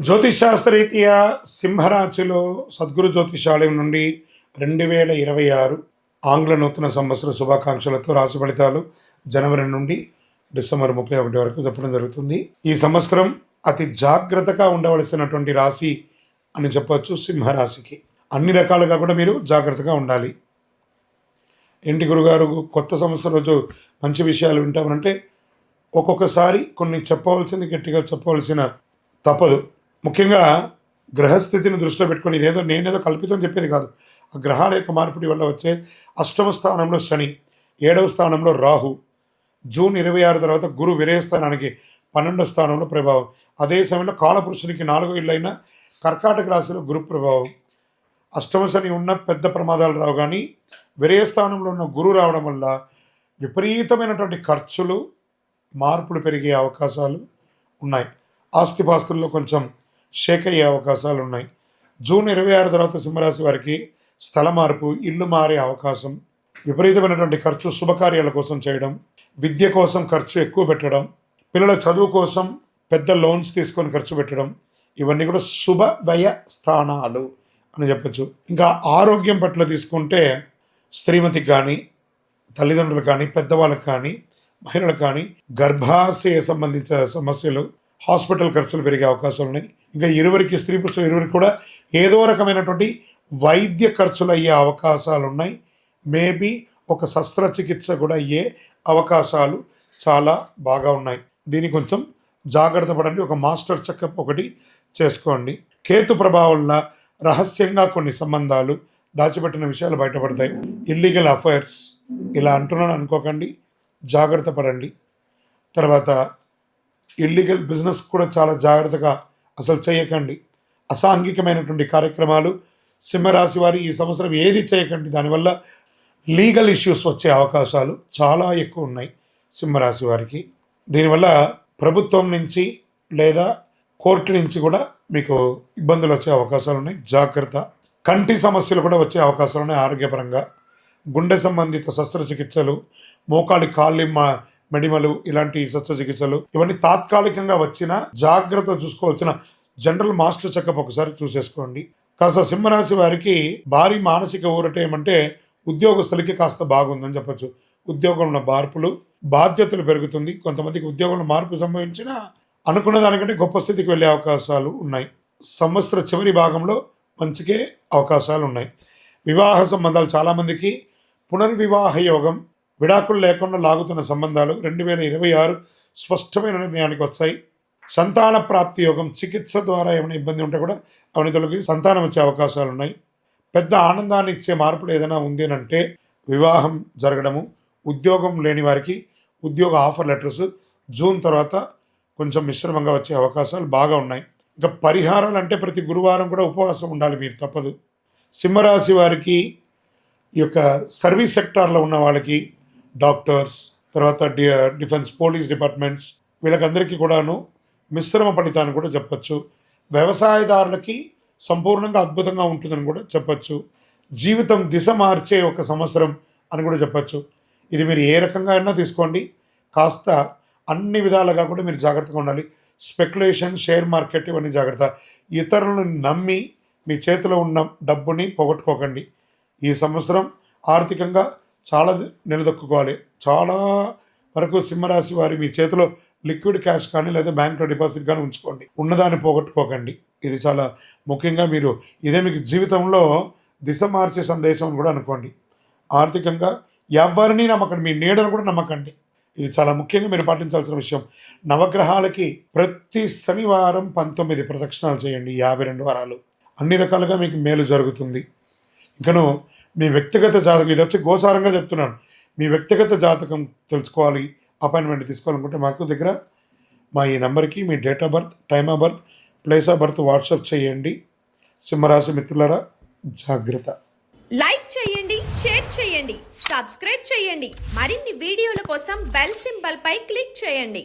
జ్యోతిషాస్త్రరీత్యా సింహరాశిలో సద్గురు జ్యోతిషాలయం నుండి 2026 ఆంగ్ల నూతన సంవత్సర శుభాకాంక్షలతో రాశి ఫలితాలు జనవరి నుండి డిసెంబర్ 31 వరకు చెప్పడం జరుగుతుంది. ఈ సంవత్సరం అతి జాగ్రత్తగా ఉండవలసినటువంటి రాశి అని చెప్పవచ్చు. సింహరాశికి అన్ని రకాలుగా కూడా మీరు జాగ్రత్తగా ఉండాలి. ఏంటి గురుగారు కొత్త సంవత్సరం రోజు మంచి విషయాలు వింటామనంటే ఒక్కొక్కసారి కొన్ని చెప్పవలసింది గట్టిగా చెప్పవలసిన తప్పదు. ముఖ్యంగా గ్రహస్థితిని దృష్టిలో పెట్టుకొని నేనేదో కల్పితం చెప్పేది కాదు. ఆ గ్రహాల యొక్క మార్పిడి వల్ల వచ్చే అష్టమ స్థానంలో శని, 7వ స్థానంలో రాహు, జూన్ 26 తర్వాత గురు విరయస్థానానికి 12వ స్థానంలో ప్రభావం. అదే సమయంలో కాలపురుషునికి 4వ ఇళ్ళైన కర్కాటక రాశిలో గురు ప్రభావం. అష్టమ శని ఉన్న పెద్ద ప్రమాదాలు రావు, కానీ విరయస్థానంలో ఉన్న గురు రావడం వల్ల విపరీతమైనటువంటి ఖర్చులు, మార్పులు పెరిగే అవకాశాలు ఉన్నాయి. ఆస్తిపాస్తుల్లో కొంచెం షేక్ అయ్యే అవకాశాలు ఉన్నాయి. జూన్ 26 తర్వాత సింహరాశి వారికి స్థల మార్పు, ఇల్లు మారే అవకాశం, విపరీతమైనటువంటి ఖర్చు శుభకార్యాల కోసం చేయడం, విద్య కోసం ఖర్చు ఎక్కువ పెట్టడం, పిల్లల చదువు కోసం పెద్ద లోన్స్ తీసుకొని ఖర్చు పెట్టడం, ఇవన్నీ కూడా శుభ వ్యయ స్థానాలు అని చెప్పచ్చు. ఇంకా ఆరోగ్యం పట్ల తీసుకుంటే స్త్రీమతికి కానీ, తల్లిదండ్రులకు కానీ, పెద్దవాళ్ళకి కానీ, మహిళలకు కానీ గర్భాశయ సంబంధించిన సమస్యలు, హాస్పిటల్ ఖర్చులు పెరిగే అవకాశాలు ఉన్నాయి. ఇంకా ఇరువురికి, స్త్రీ పురుషులు ఇరువురికి కూడా ఏదో రకమైనటువంటి వైద్య ఖర్చులు అయ్యే అవకాశాలు ఉన్నాయి. మేబీ ఒక శస్త్రచికిత్స కూడా అయ్యే అవకాశాలు చాలా బాగా ఉన్నాయి. దీన్ని కొంచెం జాగ్రత్త పడండి. ఒక మాస్టర్ చెకప్ ఒకటి చేసుకోండి. కేతు ప్రభావం వల్ల రహస్యంగా కొన్ని సంబంధాలు, దాచిపెట్టిన విషయాలు బయటపడతాయి. ఇల్లీగల్ అఫైర్స్ ఇలా అంటున్నాను అనుకోకండి, జాగ్రత్త పడండి. తర్వాత ఇల్లీగల్ బిజినెస్ కూడా చాలా జాగ్రత్తగా అసలు చేయకండి. అసాంఘికమైనటువంటి కార్యక్రమాలు సింహరాశి వారి ఈ సంవత్సరం ఏది చేయకండి. దానివల్ల లీగల్ ఇష్యూస్ వచ్చే అవకాశాలు చాలా ఎక్కువ ఉన్నాయి సింహరాశి వారికి. దీనివల్ల ప్రభుత్వం నుంచి లేదా కోర్టు నుంచి కూడా మీకు ఇబ్బందులు వచ్చే అవకాశాలు ఉన్నాయి. జాగ్రత్త. కంటి సమస్యలు కూడా వచ్చే అవకాశాలు ఉన్నాయి ఆరోగ్యపరంగా. గుండె సంబంధిత శస్త్రచికిత్సలు, మోకాలి కాళ్ళి మెడిమలు, ఇలాంటి శస్త్రచికిత్సలు ఇవన్నీ తాత్కాలికంగా వచ్చిన జాగ్రత్త చూసుకోవాల్సిన జనరల్ మాస్టర్ చెకప్ ఒకసారి చూసేసుకోండి. కాస్త సింహరాశి వారికి భారీ మానసిక ఊరట ఏమంటే ఉద్యోగస్తులకి కాస్త బాగుందని చెప్పచ్చు. ఉద్యోగంలో మార్పులు, బాధ్యతలు పెరుగుతుంది. కొంతమందికి ఉద్యోగంలో మార్పు సంభవించినా అనుకున్న దానికంటే గొప్ప స్థితికి వెళ్ళే అవకాశాలు ఉన్నాయి. సంవత్సర చివరి భాగంలో మంచికే అవకాశాలు ఉన్నాయి. వివాహ సంబంధాలు చాలామందికి పునర్వివాహ యోగం, విడాకులు లేకుండా లాగుతున్న సంబంధాలు 2026 స్పష్టమైన నిర్ణయానికి వచ్చాయి. సంతాన ప్రాప్తి యోగం, చికిత్స ద్వారా ఏమైనా ఇబ్బంది ఉంటే కూడా అవన్నీ తొలగి సంతానం వచ్చే అవకాశాలు ఉన్నాయి. పెద్ద ఆనందాన్ని ఇచ్చే మార్పులు ఏదైనా ఉంది అని అంటే వివాహం జరగడము, ఉద్యోగం లేని వారికి ఉద్యోగ ఆఫర్ లెటర్స్ జూన్ తర్వాత కొంచెం మిశ్రమంగా వచ్చే అవకాశాలు బాగా ఉన్నాయి. ఇంకా పరిహారాలు అంటే ప్రతి గురువారం కూడా ఉపవాసం ఉండాలి మీరు, తప్పదు. సింహరాశి వారికి ఈ యొక్క సర్వీస్ సెక్టార్లో ఉన్న వాళ్ళకి, డాక్టర్స్, తర్వాత డిఫెన్స్, పోలీస్ డిపార్ట్మెంట్స్, వీళ్ళకందరికీ కూడాను మిశ్రమ ఫలితాన్ని కూడా చెప్పచ్చు. వ్యవసాయదారులకి సంపూర్ణంగా అద్భుతంగా ఉంటుందని కూడా చెప్పచ్చు. జీవితం దిశ మార్చే ఒక సంవత్సరం అని కూడా చెప్పచ్చు. ఇది మీరు ఏ రకంగా అయినా తీసుకోండి, కాస్త అన్ని విధాలుగా కూడా మీరు జాగ్రత్తగా ఉండాలి. స్పెక్యులేషన్, షేర్ మార్కెట్ ఇవన్నీ జాగ్రత్త. ఇతరులను నమ్మి మీ చేతిలో ఉన్న డబ్బుని పోగొట్టుకోకండి. ఈ సంవత్సరం ఆర్థికంగా చాలా నిలదొక్కుకోవాలి. చాలా వరకు సింహరాశి వారి మీ చేతిలో లిక్విడ్ క్యాష్ కానీ లేదా బ్యాంక్లో డిపాజిట్ కానీ ఉంచుకోండి. ఉన్నదాన్ని పోగొట్టుకోకండి. ఇది చాలా ముఖ్యంగా మీరు ఇదే మీకు జీవితంలో దిశ మార్చే సందేశం అని కూడా అనుకోండి. ఆర్థికంగా ఎవరిని నమ్మకండి, మీ నీడను కూడా నమ్మకండి. ఇది చాలా ముఖ్యంగా మీరు పాటించాల్సిన విషయం. నవగ్రహాలకి ప్రతి శనివారం 19 ప్రదక్షిణాలు చేయండి, 52 వారాలు. అన్ని రకాలుగా మీకు మేలు జరుగుతుంది. ఇంకను మీ వ్యక్తిగత జాతకం, ఇది వచ్చి గోచారంగా చెప్తున్నాను, మీ వ్యక్తిగత జాతకం తెలుసుకోవాలి, అపాయింట్మెంట్ తీసుకోవాలనుకుంటే మాకు దగ్గర మా ఈ నెంబర్కి మీ date of birth, time of birth, place of birth WhatsApp చేయండి. సింహరాశి మిత్రులారా జాగ్రత్త. లైక్ చేయండి, షేర్ చేయండి, సబ్స్క్రైబ్ చేయండి. మరిన్ని వీడియోల కోసం బెల్ సింబల్ పై క్లిక్ చేయండి.